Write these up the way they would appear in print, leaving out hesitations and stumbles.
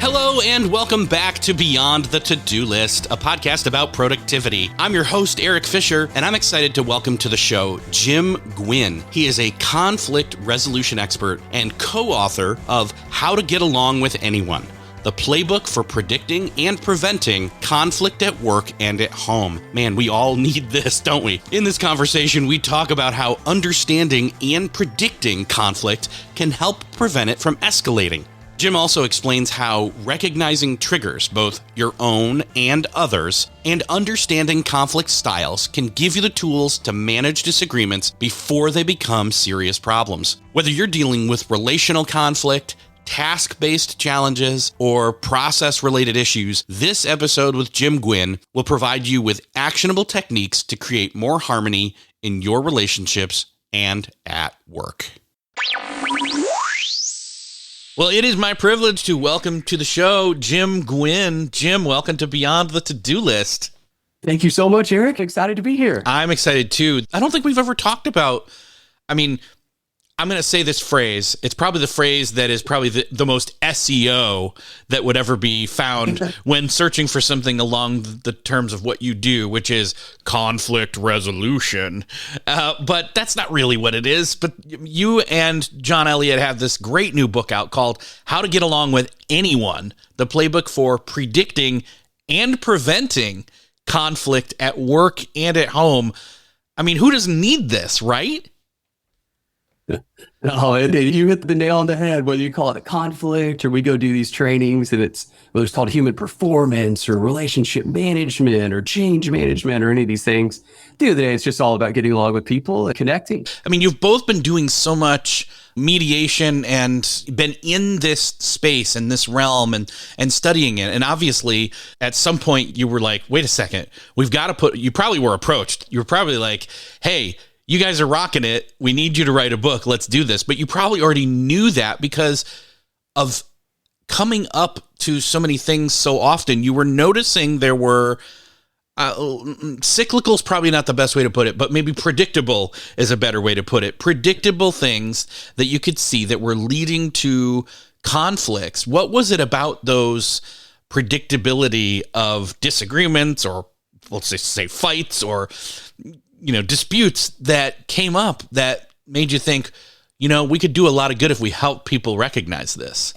Hello and welcome back to Beyond the To-Do List, a podcast about productivity. I'm your host, Eric Fisher, and I'm excited to welcome to the show Jim Guinn. He is a conflict resolution expert and co-author of How to Get Along with Anyone, the playbook for predicting and preventing conflict at work and at home. Man, we all need this, don't we? In this conversation, we talk about how understanding and predicting conflict can help prevent it from escalating. Jim also explains how recognizing triggers, both your own and others, and understanding conflict styles can give you the tools to manage disagreements before they become serious problems. Whether you're dealing with relational conflict, task-based challenges, or process-related issues, this episode with Jim Guinn will provide you with actionable techniques to create more harmony in your relationships and at work. Well, it is my privilege to welcome to the show Jim Guinn. Jim, welcome to Beyond the To-Do List. Thank you so much, Eric. Excited to be here. I'm excited too. I don't think we've ever talked about, I'm going to say this phrase. It's probably the phrase that is probably the most SEO that would ever be found when searching for something along the terms of what you do, which is conflict resolution. But that's not really what it is. But you and John Elliott have this great new book out called How to Get Along with Anyone, the playbook for predicting and preventing conflict at work and at home. I mean, who doesn't need this, right? Oh, you hit the nail on the head, whether you call it a conflict or we go do these trainings and whether it's called human performance or relationship management or change management or any of these things. At the end of the day, it's just all about getting along with people and connecting. I mean, you've both been doing so much mediation and been in this space and this realm and studying it. And obviously, at some point, you were like, wait a second, you probably were approached. You were probably like, hey, you guys are rocking it. We need you to write a book. Let's do this. But you probably already knew that because of coming up to so many things so often. You were noticing there were cyclical is probably not the best way to put it, but maybe predictable is a better way to put it. Predictable things that you could see that were leading to conflicts. What was it about those predictability of disagreements or let's say fights or disputes that came up that made you think, we could do a lot of good if we help people recognize this?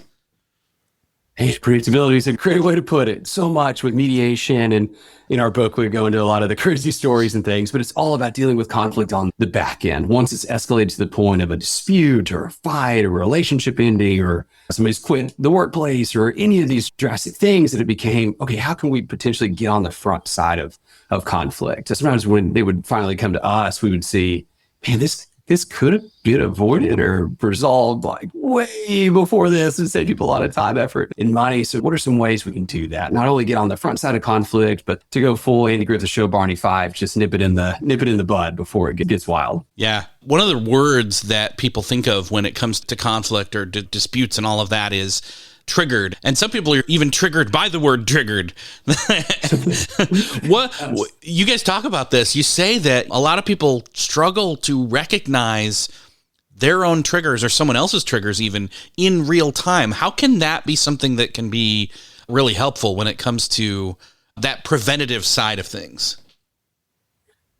Hey, predictability is a great way to put it. So much with mediation, and in our book, we go into a lot of the crazy stories and things, but it's all about dealing with conflict on the back end. Once it's escalated to the point of a dispute or a fight or a relationship ending or somebody's quit the workplace or any of these drastic things, that it became, okay, how can we potentially get on the front side of conflict? Sometimes when they would finally come to us, we would see, man, this could have been avoided or resolved like way before this and save people a lot of time, effort, and money. So what are some ways we can do that? Not only get on the front side of conflict, but to go full Andy Griffith Show Barney 5, just nip it in the bud before it gets wild. Yeah. One of the words that people think of when it comes to conflict or disputes and all of that is triggered. And some people are even triggered by the word triggered. What you guys talk about this? You say that a lot of people struggle to recognize their own triggers or someone else's triggers even in real time. How can that be something that can be really helpful when it comes to that preventative side of things?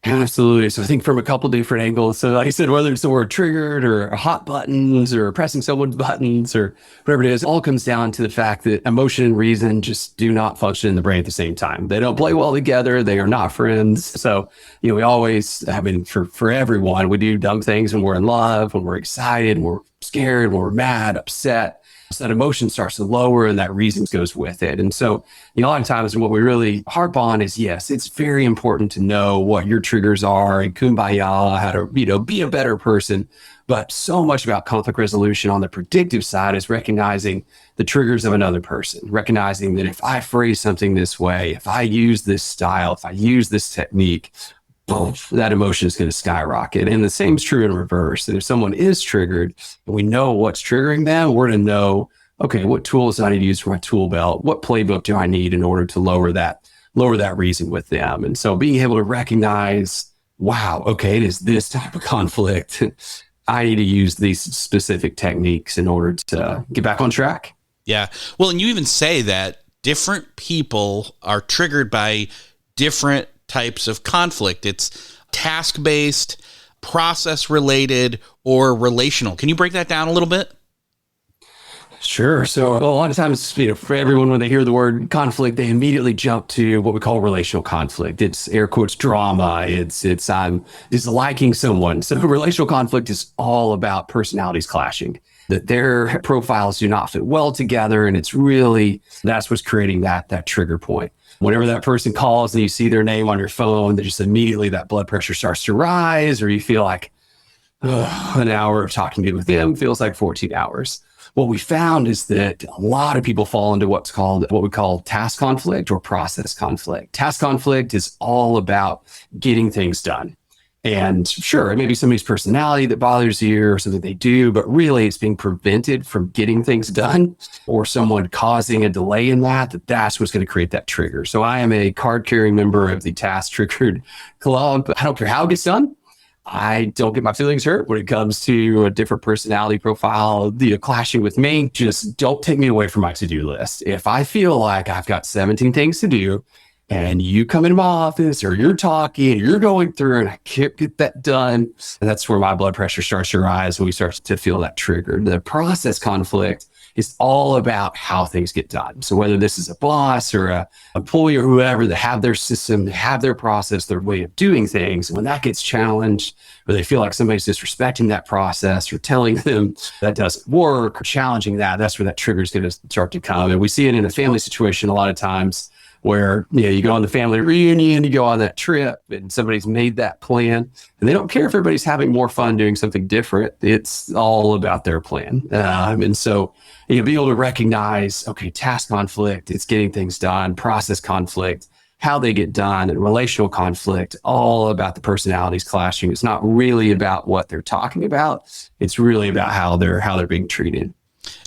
Absolutely. So I think from a couple different angles. So like I said, whether it's the word triggered or hot buttons or pressing someone's buttons or whatever it is, it all comes down to the fact that emotion and reason just do not function in the brain at the same time. They don't play well together. They are not friends. So, we always, for everyone, we do dumb things when we're in love, when we're excited, when we're scared, when we're mad, upset. So that emotion starts to lower and that reason goes with it. And so, a lot of times what we really harp on is, yes, it's very important to know what your triggers are and kumbaya, how to, be a better person. But so much about conflict resolution on the predictive side is recognizing the triggers of another person, recognizing that if I phrase something this way, if I use this style, if I use this technique, that emotion is going to skyrocket. And the same is true in reverse. That if someone is triggered and we know what's triggering them, we're going to know, okay, what tools do I need to use for my tool belt? What playbook do I need in order to lower that reason with them? And so being able to recognize, wow, okay, it is this type of conflict. I need to use these specific techniques in order to get back on track. Yeah. Well, and you even say that different people are triggered by different types of conflict. It's task-based, process-related, or relational. Can you break that down a little bit? Sure. So a lot of times, for everyone, when they hear the word conflict, they immediately jump to what we call relational conflict. It's air quotes drama. It's I'm disliking someone. So relational conflict is all about personalities clashing, that their profiles do not fit well together. And it's really, that's what's creating that trigger point. Whenever that person calls and you see their name on your phone, that just immediately that blood pressure starts to rise, or you feel like an hour of talking with them feels like 14 hours. What we found is that a lot of people fall into what we call task conflict or process conflict. Task conflict is all about getting things done. And sure, it may be somebody's personality that bothers you or something they do, but really it's being prevented from getting things done, or someone causing a delay in that's what's going to create that trigger. So I am a card-carrying member of the task triggered club. I don't care how it gets done. I don't get my feelings hurt when it comes to a different personality profile, clashing with me. Just don't take me away from my to-do list. If I feel like I've got 17 things to do and you come into my office or you're talking, you're going through and I can't get that done, and that's where my blood pressure starts to rise when we start to feel that trigger. The process conflict is all about how things get done. So whether this is a boss or a employee or whoever, that have their system, they have their process, their way of doing things. When that gets challenged, or they feel like somebody's disrespecting that process or telling them that doesn't work or challenging that's where that trigger is going to start to come. And we see it in a family situation a lot of times, where you go on the family reunion, you go on that trip, and somebody's made that plan, and they don't care if everybody's having more fun doing something different. It's all about their plan. And so you'll be able to recognize, okay, task conflict, it's getting things done, process conflict, how they get done, and relational conflict, all about the personalities clashing. It's not really about what they're talking about. It's really about how they're being treated.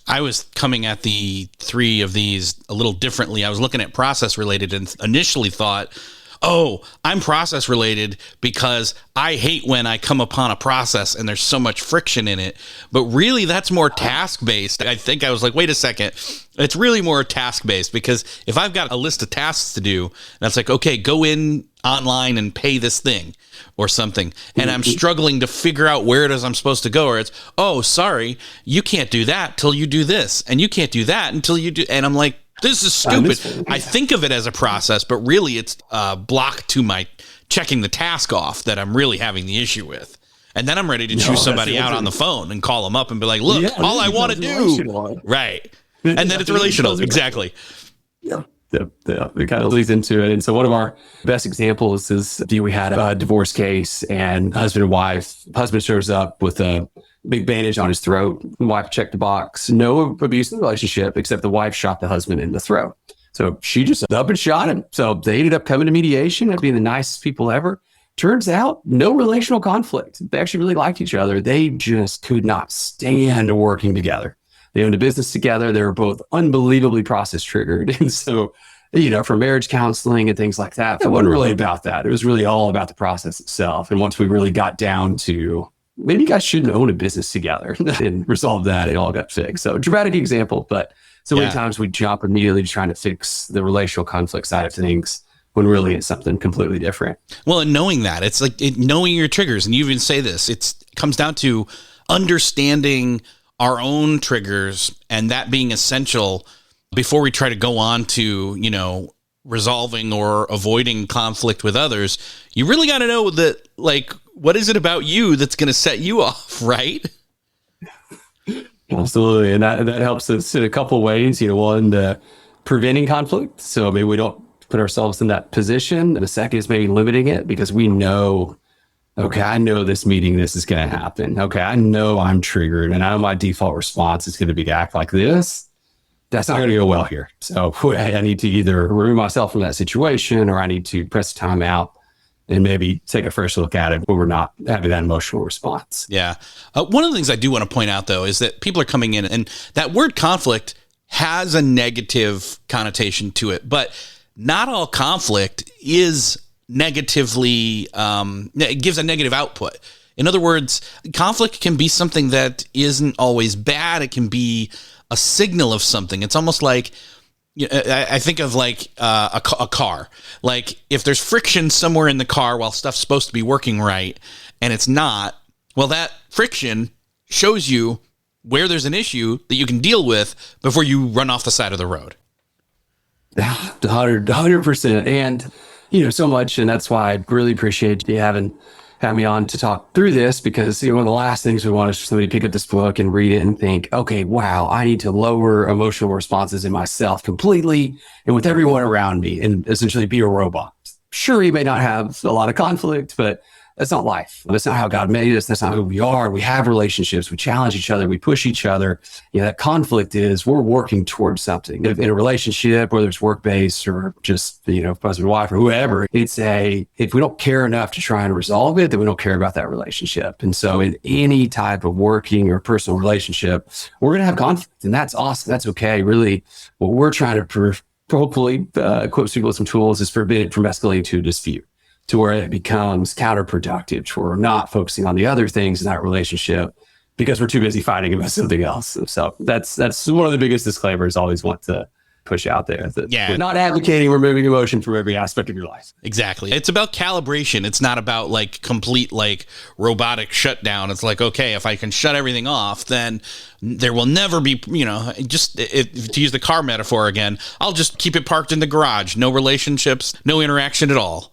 I was coming at the three of these a little differently. I was looking at process related and initially thought, oh, I'm process related because I hate when I come upon a process and there's so much friction in it. But really, that's more task based. I think I was like, wait a second. It's really more task based, because if I've got a list of tasks to do, that's like, okay, go in online and pay this thing or something. And I'm struggling to figure out where it is I'm supposed to go. Or it's, oh, sorry, you can't do that till you do this. And you can't do that until you do. And I'm like, this is stupid. I think of it as a process, but really it's a block to my checking the task off that I'm really having the issue with. And then I'm ready to choose somebody out on the phone and call them up and be like, look, all I want to do. Right. And then it's relational. Exactly. Yeah. It kind of leads into it. And so one of our best examples is we had a divorce case, and husband and wife. Husband shows up with a big bandage on his throat. Wife checked the box. No abuse in the relationship, except the wife shot the husband in the throat. So she just up and shot him. So they ended up coming to mediation and being the nicest people ever. Turns out no relational conflict. They actually really liked each other. They just could not stand working together. They owned a business together. They were both unbelievably process triggered. And so, for marriage counseling and things like that, it wasn't really about that. It was really all about the process itself. And once we really got down to, maybe you guys shouldn't own a business together and resolve that, it all got fixed. So dramatic example, but so many times we jump immediately trying to fix the relational conflict side of things, when really it's something completely different. Well, and knowing that, it's like knowing your triggers. And you even say this, it comes down to understanding our own triggers, and that being essential before we try to go on to, resolving or avoiding conflict with others. You really got to know that, like, what is it about you that's going to set you off, right? Absolutely. And that helps us in a couple of ways. One, preventing conflict. So maybe we don't put ourselves in that position. And the second is maybe limiting it, because we know, okay, I know this meeting, this is going to happen. Okay, I know I'm triggered, and I know my default response is going to be to act like this. That's not going to go well here. So I need to either remove myself from that situation, or I need to press time out and maybe take a fresh look at it when we're not having that emotional response. Yeah. One of the things I do want to point out, though, is that people are coming in, and that word conflict has a negative connotation to it, but not all conflict is negatively, it gives a negative output. In other words, conflict can be something that isn't always bad. It can be a signal of something. It's almost like, I think of like a car. Like if there's friction somewhere in the car while stuff's supposed to be working right and it's not, well, that friction shows you where there's an issue that you can deal with before you run off the side of the road. 100%. And, so much. And that's why I really appreciate you having me on to talk through this, because one of the last things we want is for somebody to pick up this book and read it and think, okay, wow, I need to lower emotional responses in myself completely and with everyone around me and essentially be a robot. Sure, you may not have a lot of conflict, but that's not life. That's not how God made us. That's not who we are. We have relationships. We challenge each other. We push each other. That conflict is we're working towards something. In a relationship, whether it's work-based or just, husband and wife or whoever, if we don't care enough to try and resolve it, then we don't care about that relationship. And so in any type of working or personal relationship, we're going to have conflict. And that's awesome. That's okay. Really, what we're trying to hopefully equip people with some tools is forbid it from escalating to a dispute, to where it becomes counterproductive, to where we're not focusing on the other things in that relationship because we're too busy fighting about something else. So that's one of the biggest disclaimers I always want to push out there. We're not advocating removing emotion from every aspect of your life. Exactly. It's about calibration. It's not about like complete like robotic shutdown. It's like, okay, if I can shut everything off, then there will never be, to use the car metaphor again, I'll just keep it parked in the garage. No relationships, no interaction at all.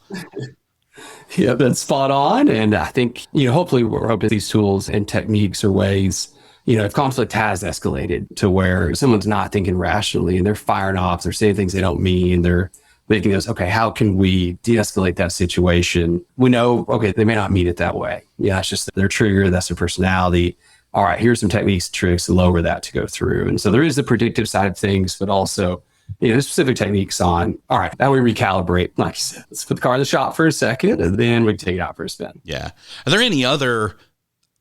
Yeah, that's spot on. And I think, hopefully we're hoping these tools and techniques or ways, if conflict has escalated to where someone's not thinking rationally and they're firing off, they're saying things they don't mean, they're thinking this, okay, how can we de-escalate that situation? We know, okay, they may not mean it that way. Yeah, it's just their trigger, that's their personality. All right, here's some techniques, tricks to lower that to go through. And so there is the predictive side of things, but also specific techniques on, all right, now we recalibrate. Like I said, let's put the car in the shop for a second and then we can take it out for a spin. Yeah. Are there any other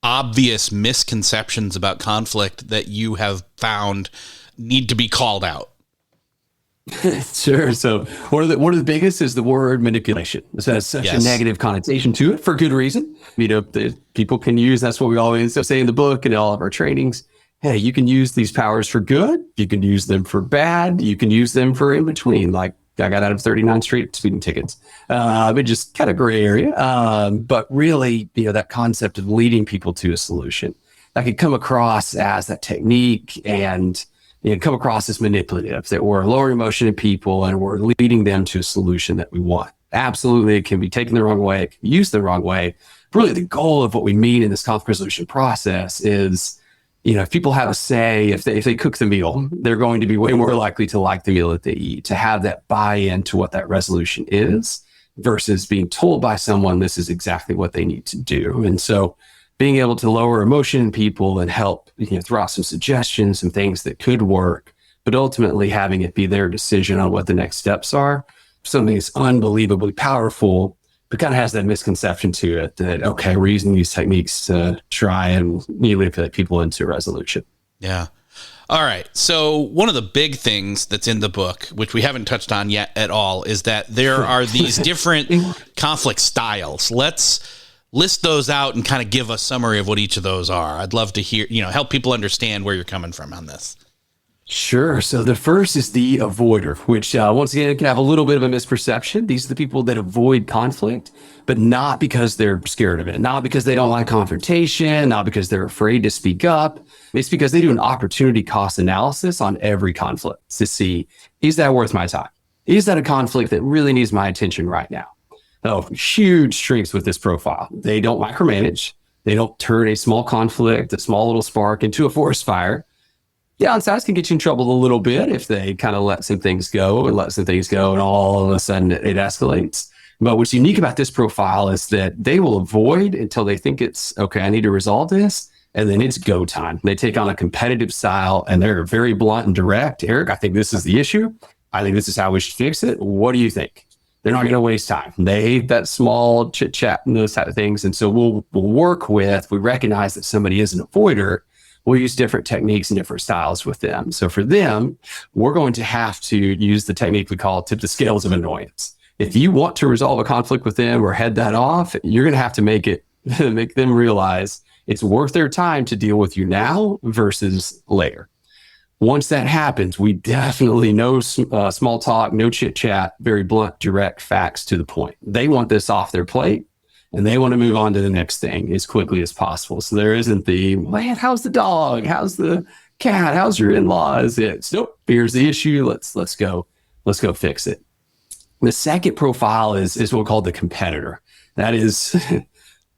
obvious misconceptions about conflict that you have found need to be called out? Sure. So one of the biggest is the word manipulation. This has such a negative connotation to it for good reason. People can use, that's what we always say in the book and all of our trainings. Hey, you can use these powers for good. You can use them for bad. You can use them for in between. Like I got out of 39th Street speeding tickets. But just kind of gray area. But really, that concept of leading people to a solution that could come across as that technique and come across as manipulative, that we're lowering emotion in people and we're leading them to a solution that we want. Absolutely, it can be taken the wrong way, it can be used the wrong way. Really, the goal of what we mean in this conflict resolution process is, if people have a say, if they cook the meal, they're going to be way more likely to like the meal that they eat, to have that buy-in to what that resolution is versus being told by someone this is exactly what they need to do. And so being able to lower emotion in people and help, throw out some suggestions, some things that could work, but ultimately having it be their decision on what the next steps are, something that's unbelievably powerful, but kind of has that misconception to it that, okay, we're using these techniques to try and manipulate people into a resolution. Yeah. All right. So one of the big things that's in the book, which we haven't touched on yet at all, is that there are these different conflict styles. Let's list those out and kind of give a summary of what each of those are. I'd love to hear, help people understand where you're coming from on this. Sure. So the first is the avoider, which once again can have a little bit of a misperception. These are the people that avoid conflict, but not because they're scared of it, not because they don't like confrontation, not because they're afraid to speak up. It's because they do an opportunity cost analysis on every conflict to see, is that worth my time? Is that a conflict that really needs my attention right now? Oh, huge strengths with this profile. They don't micromanage. They don't turn a small conflict, a small little spark into a forest fire. Downsides can get you in trouble a little bit if they kind of let some things go and all of a sudden it escalates. But what's unique about this profile is that they will avoid until they think it's, okay, I need to resolve this. And then it's go time. They take on a competitive style and they're very blunt and direct. Eric, I think this is the issue. I think this is how we should fix it. What do you think? They're not going to waste time. They hate that small chit chat and those type of things. And so we'll work we recognize that somebody is an avoider. We'll use different techniques and different styles with them. So for them, we're going to have to use the technique we call tip the scales of annoyance. If you want to resolve a conflict with them or head that off, you're going to have to make them realize it's worth their time to deal with you now versus later. Once that happens, we definitely no small talk, no chit chat, very blunt, direct facts to the point. They want this off their plate and they want to move on to the next thing as quickly as possible. So there isn't the, man, how's the dog? How's the cat? How's your in-laws? It's nope, here's the issue. Let's go fix it. The second profile is what we call the competitor. That is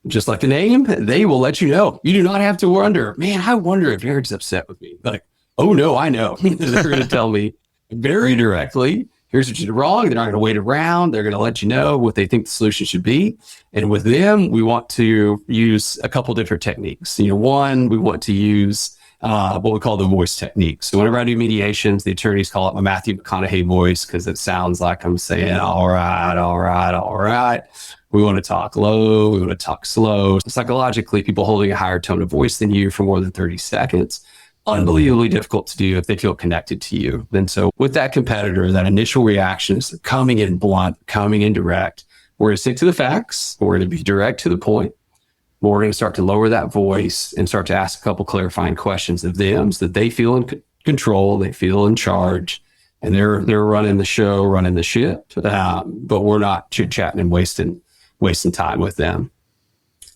just like the name, they will let you know. You do not have to wonder, man, I wonder if Eric's upset with me. Like, oh no, I know. They're going to tell me very directly, here's what you did wrong. They're not going to wait around. They're going to let you know what they think the solution should be. And with them, we want to use a couple different techniques. One, we want to use what we call the voice technique. So whenever I do mediations, the attorneys call it my Matthew McConaughey voice because it sounds like I'm saying, all right, all right, all right. We want to talk low. We want to talk slow. Psychologically, people holding a higher tone of voice than you for more than 30 seconds, unbelievably difficult to do if they feel connected to you. And so with that competitor, that initial reaction is coming in blunt, coming in direct. We're going to stick to the facts. We're going to be direct to the point. We're going to start to lower that voice and start to ask a couple clarifying questions of them so that they feel in control, they feel in charge, and they're running the show, running the ship. But we're not chit-chatting and wasting time with them.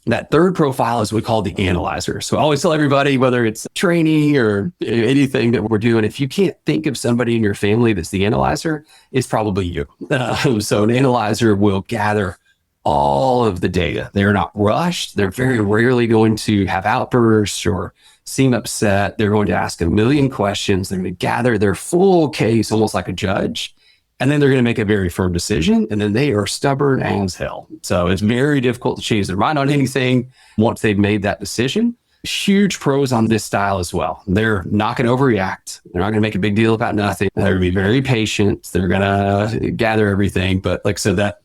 That third profile is what we call the analyzer. So I always tell everybody, whether it's training or anything that we're doing, if you can't think of somebody in your family that's the analyzer, it's probably you. So an analyzer will gather all of the data. They're not rushed. They're very rarely going to have outbursts or seem upset. They're going to ask a million questions. They're going to gather their full case, almost like a judge. And then they're going to make a very firm decision. And then they are stubborn as hell. So it's very difficult to change their mind on anything once they've made that decision. Huge pros on this style as well. They're not going to overreact. They're not going to make a big deal about nothing. They're going to be very patient. They're going to gather everything. But like I said, that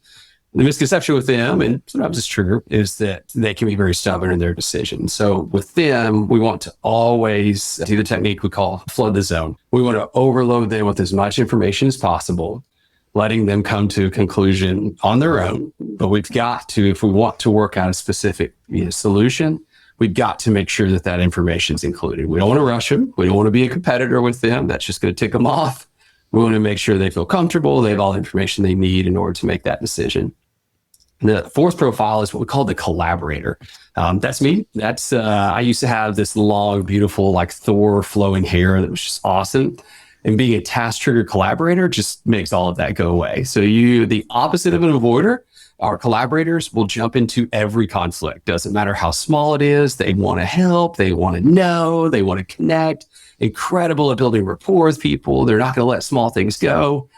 the misconception with them, and sometimes it's true, is that they can be very stubborn in their decisions. So with them, we want to always do the technique we call flood the zone. We want to overload them with as much information as possible, letting them come to a conclusion on their own. But we've got to, if we want to work out a specific solution, we've got to make sure that that information is included. We don't want to rush them. We don't want to be a competitor with them. That's just going to tick them off. We want to make sure they feel comfortable. They have all the information they need in order to make that decision. The fourth profile is what we call the collaborator. That's me. That's I used to have this long, beautiful, like Thor flowing hair that was just awesome. And being a task trigger collaborator just makes all of that go away. So the opposite of an avoider, our collaborators will jump into every conflict. Doesn't matter how small it is. They want to help. They want to know. They want to connect. Incredible at building rapport with people. They're not going to let small things go.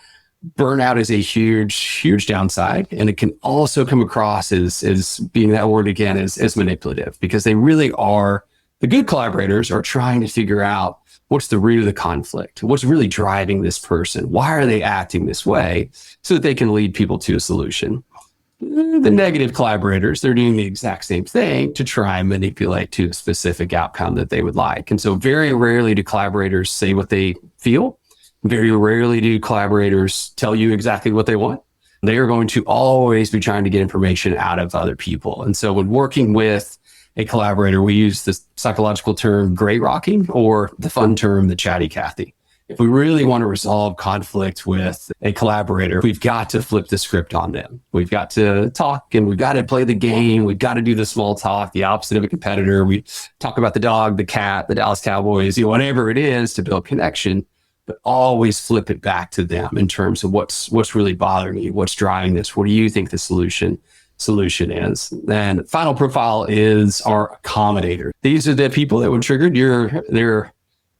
Burnout is a huge downside. And it can also come across as being that word again, as manipulative, because they really are, the good collaborators are trying to figure out what's the root of the conflict, what's really driving this person, why are they acting this way, so that they can lead people to a solution. The negative collaborators, they're doing the exact same thing to try and manipulate to a specific outcome that they would like. And so very rarely do collaborators say what they feel. Very rarely do collaborators tell you exactly what they want. They are going to always be trying to get information out of other people. And so when working with a collaborator, we use the psychological term gray rocking, or the fun term, the chatty Cathy. If we really want to resolve conflict with a collaborator, we've got to flip the script on them. We've got to talk and we've got to play the game. We've got to do the small talk, the opposite of a competitor. We talk about the dog, the cat, the Dallas Cowboys, whatever it is to build connection, but always flip it back to them in terms of what's really bothering you, what's driving this, what do you think the solution is. And the final profile is our accommodator. These are the people that when triggered, they're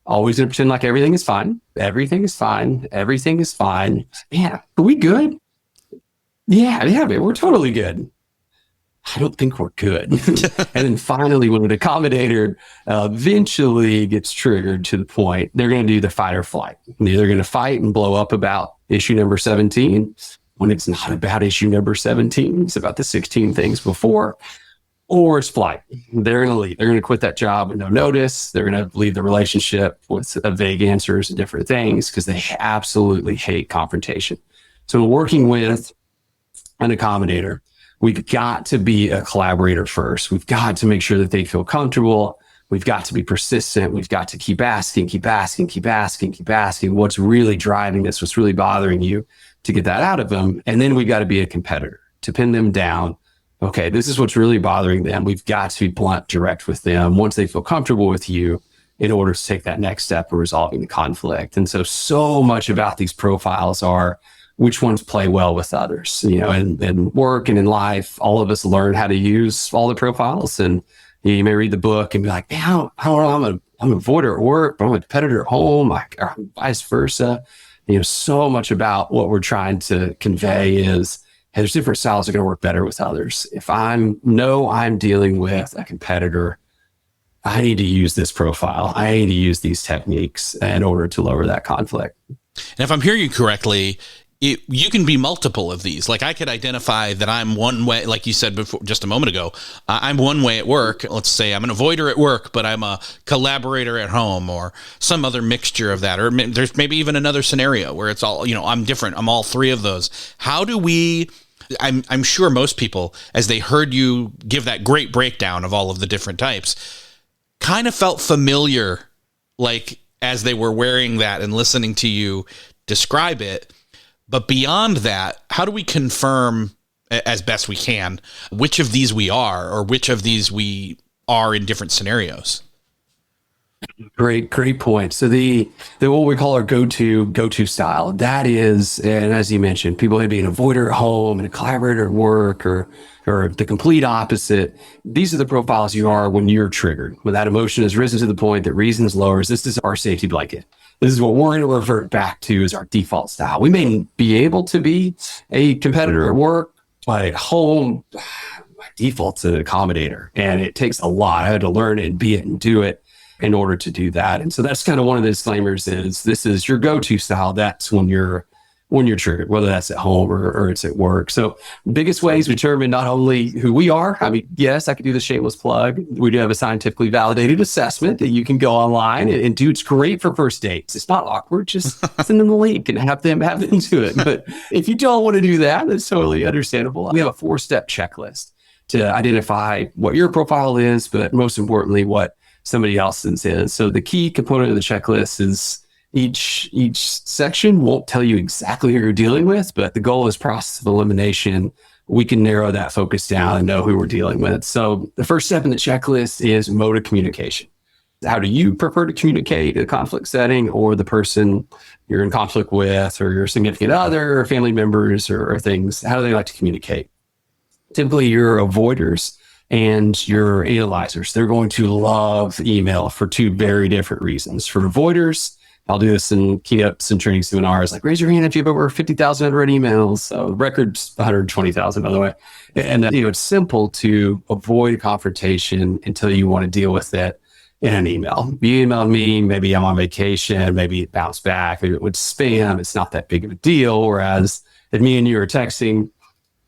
always going to pretend like everything is fine. Everything is fine. Everything is fine. Yeah, are we good? Yeah, we're totally good. I don't think we're good. And then finally, when an accommodator eventually gets triggered to the point, they're going to do the fight or flight. They're either going to fight and blow up about issue number 17, when it's not about issue number 17, it's about the 16 things before, or it's flight. They're going to leave. They're going to quit that job with no notice. They're going to leave the relationship with vague answers and different things because they absolutely hate confrontation. So working with an accommodator, we've got to be a collaborator first. We've got to make sure that they feel comfortable. We've got to be persistent. We've got to keep asking, keep asking, keep asking, keep asking what's really driving this, what's really bothering you, to get that out of them. And then we got to be a competitor to pin them down. Okay, this is what's really bothering them. We've got to be blunt, direct with them once they feel comfortable with you in order to take that next step of resolving the conflict. And so much about these profiles are which ones play well with others. In work and in life, all of us learn how to use all the profiles. And you may read the book and be like, man, I don't know, I'm an avoider at work, but I'm a competitor at home, or vice versa. So much about what we're trying to convey is, hey, there's different styles that are going to work better with others. If I'm dealing with a competitor, I need to use this profile. I need to use these techniques in order to lower that conflict. And if I'm hearing you correctly, you can be multiple of these. Like I could identify that I'm one way, like you said before, just a moment ago, I'm one way at work. Let's say I'm an avoider at work, but I'm a collaborator at home, or some other mixture of that. Or there's maybe even another scenario where it's all, I'm different. I'm all three of those. How do we, I'm sure most people, as they heard you give that great breakdown of all of the different types, kind of felt familiar, like as they were wearing that and listening to you describe it. But beyond that, how do we confirm, as best we can, which of these we are, or which of these we are in different scenarios? Great point. So the what we call our go-to style, that is, and as you mentioned, people may be an avoider at home and a collaborator at work, or the complete opposite. These are the profiles you are when you're triggered, when that emotion has risen to the point that reason is lowers. This is our safety blanket. This is what we're going to revert back to as our default style. We may be able to be a competitor at work, but at home, my default's an accommodator, and it takes a lot. I had to learn it and be it and do it in order to do that. And so that's kind of one of the disclaimers is this is your go-to style. That's when you're triggered, whether that's at home or it's at work. So biggest ways we determine not only who we are. I mean, yes, I could do the shameless plug. We do have a scientifically validated assessment that you can go online and do. It's great for first dates. It's not awkward. Just send them the link and have them do it. But if you don't want to do that, that's totally understandable. We have a 4-step checklist to identify what your profile is, but most importantly, what somebody else's is. So the key component of the checklist is each section won't tell you exactly who you're dealing with, but the goal is process of elimination. We can narrow that focus down and know who we're dealing with. So the first step in the checklist is mode of communication. How do you prefer to communicate in a conflict setting, or the person you're in conflict with, or your significant other, or family members, or things? How do they like to communicate? Typically, your avoiders and your analyzers, they're going to love email for two very different reasons. For avoiders, I'll do this in keynotes and training seminars, like raise your hand if you have over 50,000 unread emails. So the record's 120,000, by the way. And it's simple to avoid confrontation until you want to deal with it in an email. You emailed me, maybe I'm on vacation, maybe it bounced back, maybe it would spam. It's not that big of a deal. Whereas if me and you are texting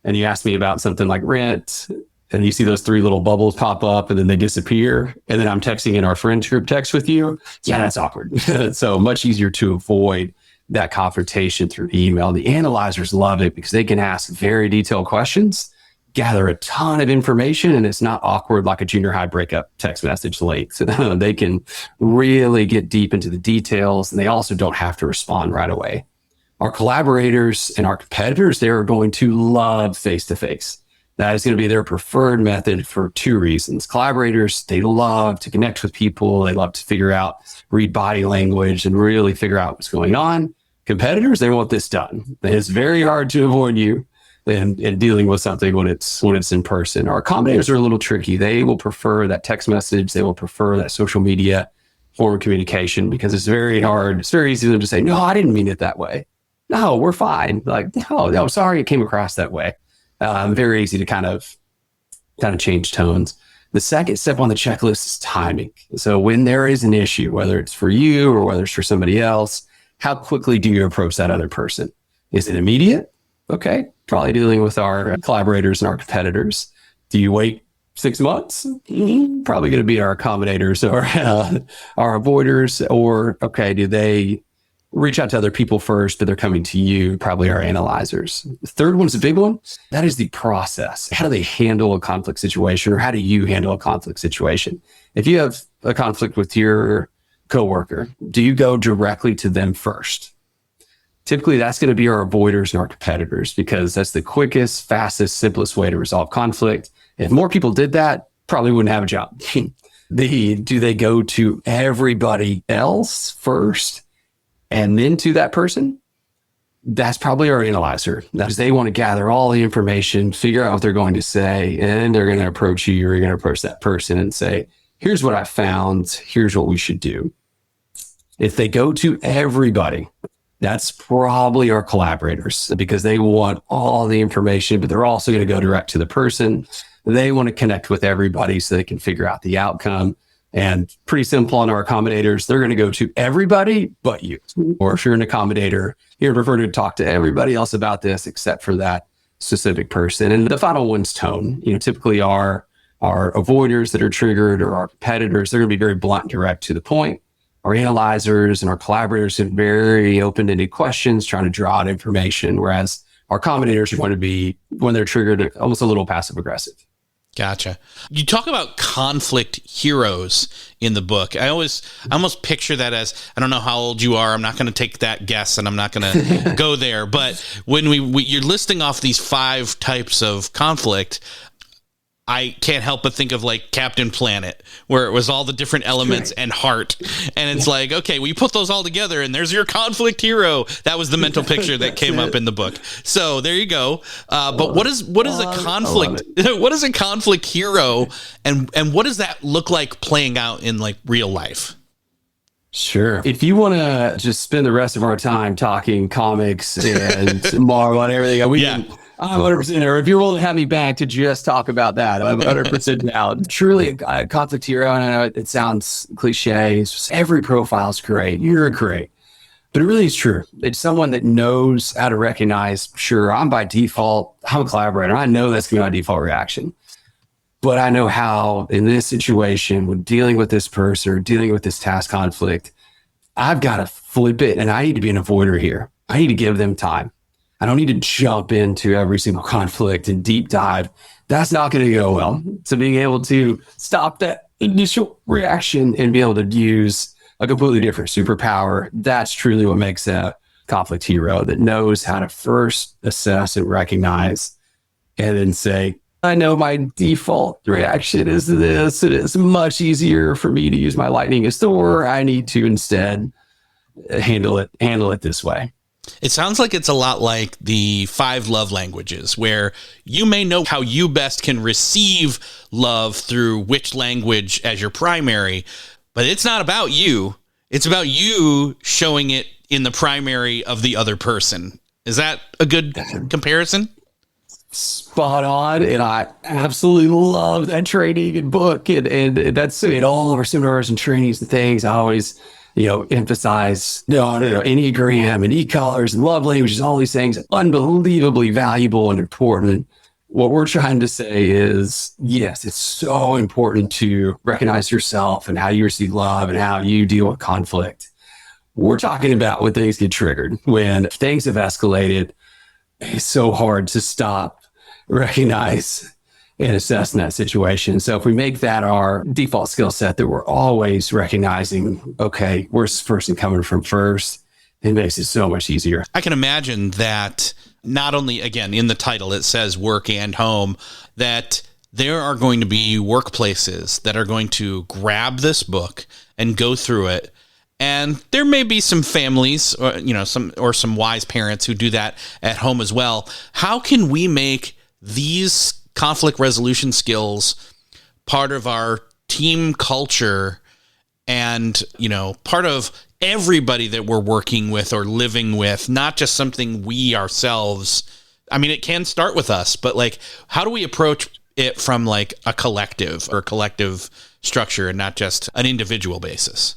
and you ask me about something like rent, and you see those 3 little bubbles pop up and then they disappear, and then I'm texting in our friends group text with you, yeah, that's awkward. So much easier to avoid that confrontation through email. The analyzers love it because they can ask very detailed questions, gather a ton of information, and it's not awkward like a junior high breakup text message late. So they can really get deep into the details, and they also don't have to respond right away. Our collaborators and our competitors, they're going to love face-to-face. That is going to be their preferred method for 2 reasons. Collaborators, they love to connect with people. They love to read body language and really figure out what's going on. Competitors, they want this done. It's very hard to avoid you and dealing with something when it's in person. Our accommodators are a little tricky. They will prefer that text message. They will prefer that social media form of communication because it's very hard. It's very easy for them to say, no, I didn't mean it that way. No, we're fine. Like, no, sorry, it came across that way. Very easy to kind of change tones. The second step on the checklist is timing. So when there is an issue, whether it's for you or whether it's for somebody else, how quickly do you approach that other person? Is it immediate? Okay, probably dealing with our collaborators and our competitors. Do you wait 6 months? Probably going to be our accommodators or our avoiders. Or, okay, do they reach out to other people first, but they're coming to you, probably our analyzers. The third one's a big one. That is the process. How do they handle a conflict situation, or how do you handle a conflict situation? If you have a conflict with your coworker, do you go directly to them first? Typically, that's going to be our avoiders and our competitors, because that's the quickest, fastest, simplest way to resolve conflict. If more people did that, probably wouldn't have a job. Do they go to everybody else first and then to that person? That's probably our analyzer. Because they want to gather all the information, figure out what they're going to say, and they're going to approach you, or you're going to approach that person and say, here's what I found, here's what we should do. If they go to everybody, that's probably our collaborators, because they want all the information, but they're also going to go direct to the person. They want to connect with everybody so they can figure out the outcome. And pretty simple on our accommodators, they're going to go to everybody but you. Or if you're an accommodator, you're prefer to talk to everybody else about this except for that specific person. And the final one's tone. Typically our avoiders that are triggered, or our competitors, they're going to be very blunt and direct to the point. Our analyzers and our collaborators are very open-ended questions, trying to draw out information, whereas our accommodators are going to be, when they're triggered, almost a little passive-aggressive. Gotcha. You talk about conflict heroes in the book. I almost picture that as, I don't know how old you are. I'm not going to take that guess, and I'm not going to go there. But when you're listing off these 5 types of conflict, I can't help but think of like Captain Planet, where it was all the different elements and heart. And it's like, okay, well, you put those all together and there's your conflict hero. That was the mental picture that came up in the book. So there you go. But what is a conflict? What is a conflict hero? And what does that look like playing out in like real life? Sure. If you want to just spend the rest of our time talking comics and Marvel and everything, I'm 100%. Or if you're willing to have me back to just talk about that, I'm 100% down. Truly a conflict hero, and I know it sounds cliche. It's just every profile is great. You're great. But it really is true. It's someone that knows how to recognize, sure, I'm by default, I'm a collaborator. I know that's going to be my default reaction. But I know how, in this situation, when dealing with this person or dealing with this task conflict, I've got to flip it, and I need to be an avoider here. I need to give them time. I don't need to jump into every single conflict and deep dive. That's not going to go well. So being able to stop that initial reaction and be able to use a completely different superpower, that's truly what makes a conflict hero, that knows how to first assess and recognize and then say, I know my default reaction is this. It is much easier for me to use my lightning as Thor. I need to instead handle it this way. It sounds like it's a lot like the 5 love languages, where you may know how you best can receive love through which language as your primary, but it's not about you. It's about you showing it in the primary of the other person. Is that a good comparison? Spot on. And I absolutely love that training and book. And that's in all of our seminars and trainings and things. I always emphasize, Enneagram and e-colors and love languages, all these things, unbelievably valuable and important. What we're trying to say is, yes, it's so important to recognize yourself and how you receive love and how you deal with conflict. We're talking about when things get triggered, when things have escalated. It's so hard to stop, recognize, and assess in that situation. So if we make that our default skill set, that we're always recognizing, okay, where's this person coming from first, it makes it so much easier. I can imagine that not only, again, in the title, it says work and home, that there are going to be workplaces that are going to grab this book and go through it. And there may be some families or some wise parents who do that at home as well. How can we make these conflict resolution skills part of our team culture and, part of everybody that we're working with or living with, not just something we ourselves, it can start with us, but like, how do we approach it from like a collective structure and not just an individual basis?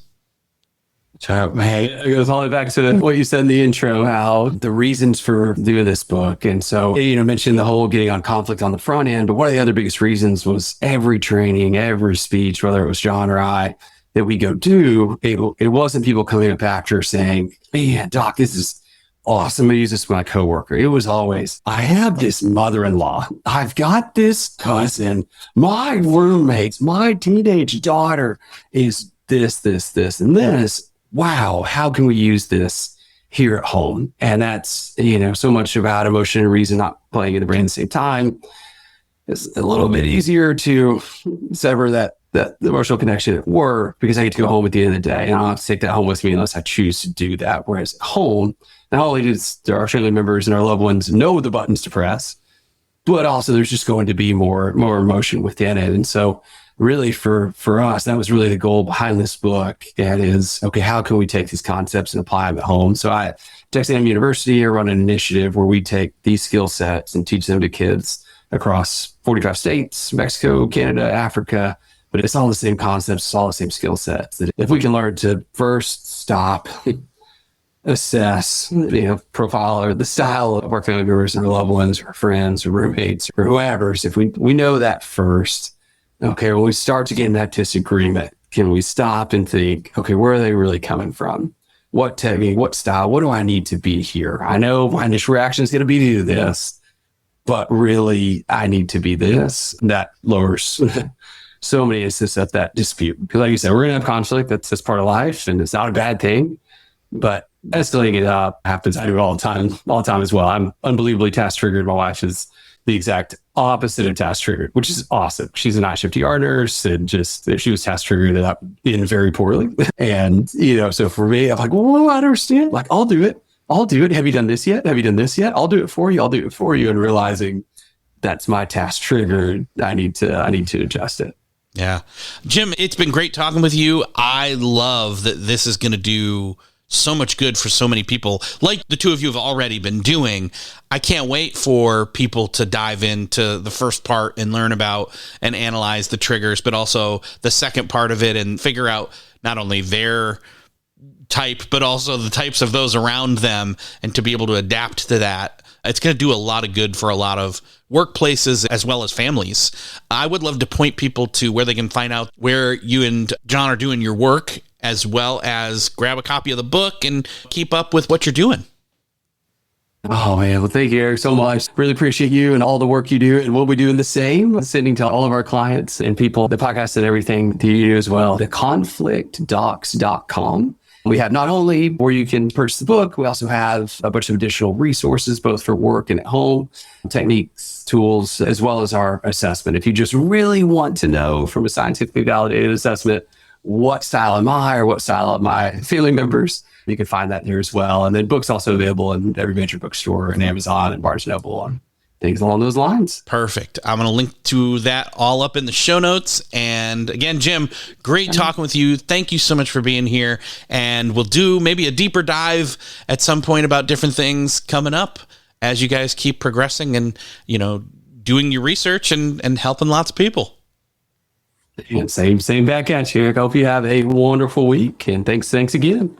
So, hey, it goes all the way back to what you said in the intro, how the reasons for doing this book. And so, mentioned the whole getting on conflict on the front end, but one of the other biggest reasons was every training, every speech, whether it was John or I, that we go do, it wasn't people coming up after saying, man, doc, this is awesome. I'm going to use this with my coworker. It was always, I have this mother-in-law. I've got this cousin. My roommates, my teenage daughter is this, and this. Wow, how can we use this here at home? And that's, so much about emotion and reason not playing in the brain at the same time. It's a little bit easier to sever that emotional connection at work because I get to go home at the end of the day and I don't have to take that home with me unless I choose to do that. Whereas at home, not only does our family members and our loved ones know the buttons to press, but also there's just going to be more emotion within it. And so really for us, that was really the goal behind this book. That is, okay, how can we take these concepts and apply them at home? So at Texas A&M University, I run an initiative where we take these skill sets and teach them to kids across 45 states, Mexico, Canada, Africa. But it's all the same concepts, it's all the same skill sets. That if we can learn to first stop, assess, profile or the style of our family members and our loved ones, or friends, or roommates, or whoever. So if we know that first, okay, when we start to get in that disagreement, can we stop and think, okay, where are they really coming from? What technique, what style, what do I need to be here? I know my initial reaction is going to be to do this, but really I need to be this. That lowers so many instances of that dispute. Because like you said, we're going to have conflict. That's part of life, and it's not a bad thing. But escalating it up happens. I do it all the time as well. I'm unbelievably task triggered. My wife is the exact opposite of task triggered, which is awesome. She's a night shift ER nurse, and just she was task triggered and up in very poorly. And so for me, I'm like, well, I don't understand. Like, I'll do it. Have you done this yet? Have you done this yet? I'll do it for you. And realizing that's my task triggered. I need to adjust it. Yeah. Jim, it's been great talking with you. I love that this is going to do so much good for so many people, like the two of you have already been doing. I can't wait for people to dive into the first part and learn about and analyze the triggers, but also the second part of it and figure out not only their type, but also the types of those around them, and to be able to adapt to that. It's going to do a lot of good for a lot of workplaces as well as families. I would love to point people to where they can find out where you and John are doing your work, as well as grab a copy of the book and keep up with what you're doing. Oh, man. Well, thank you, Eric, so much. Really appreciate you and all the work you do. And we'll be doing the same, sending to all of our clients and people, the podcast and everything to you as well. theconflictdocs.com. We have not only where you can purchase the book, we also have a bunch of additional resources, both for work and at home, techniques, tools, as well as our assessment. If you just really want to know from a scientifically validated assessment, what style am I or what style of my family members, you can find that there as well. And then books also available in every major bookstore and Amazon and Barnes & Noble and things along those lines. Perfect. I'm going to link to that all up in the show notes. And again, Jim, great talking with you. Thank you so much for being here. And we'll do maybe a deeper dive at some point about different things coming up as you guys keep progressing and, doing your research and helping lots of people. And same back at you. I hope you have a wonderful week. And thanks again.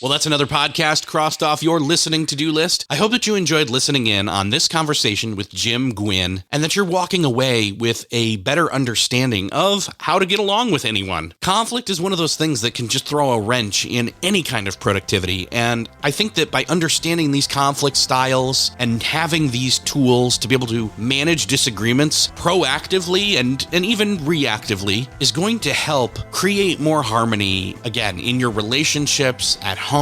Well, that's another podcast crossed off your listening to-do list. I hope that you enjoyed listening in on this conversation with Jim Guinn, and that you're walking away with a better understanding of how to get along with anyone. Conflict is one of those things that can just throw a wrench in any kind of productivity, and I think that by understanding these conflict styles and having these tools to be able to manage disagreements proactively and even reactively is going to help create more harmony, again, in your relationships, at home,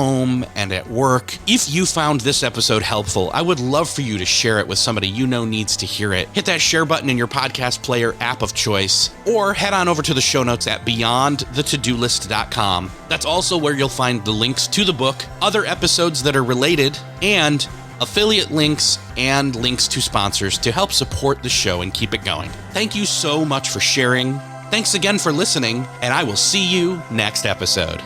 and at work. If you found this episode helpful, I would love for you to share it with somebody you know needs to hear it. Hit that share button in your podcast player app of choice, or head on over to the show notes at beyondthetodolist.com. That's also where you'll find the links to the book, other episodes that are related, and affiliate links and links to sponsors to help support the show and keep it going. Thank you so much for sharing. Thanks again for listening, and I will see you next episode.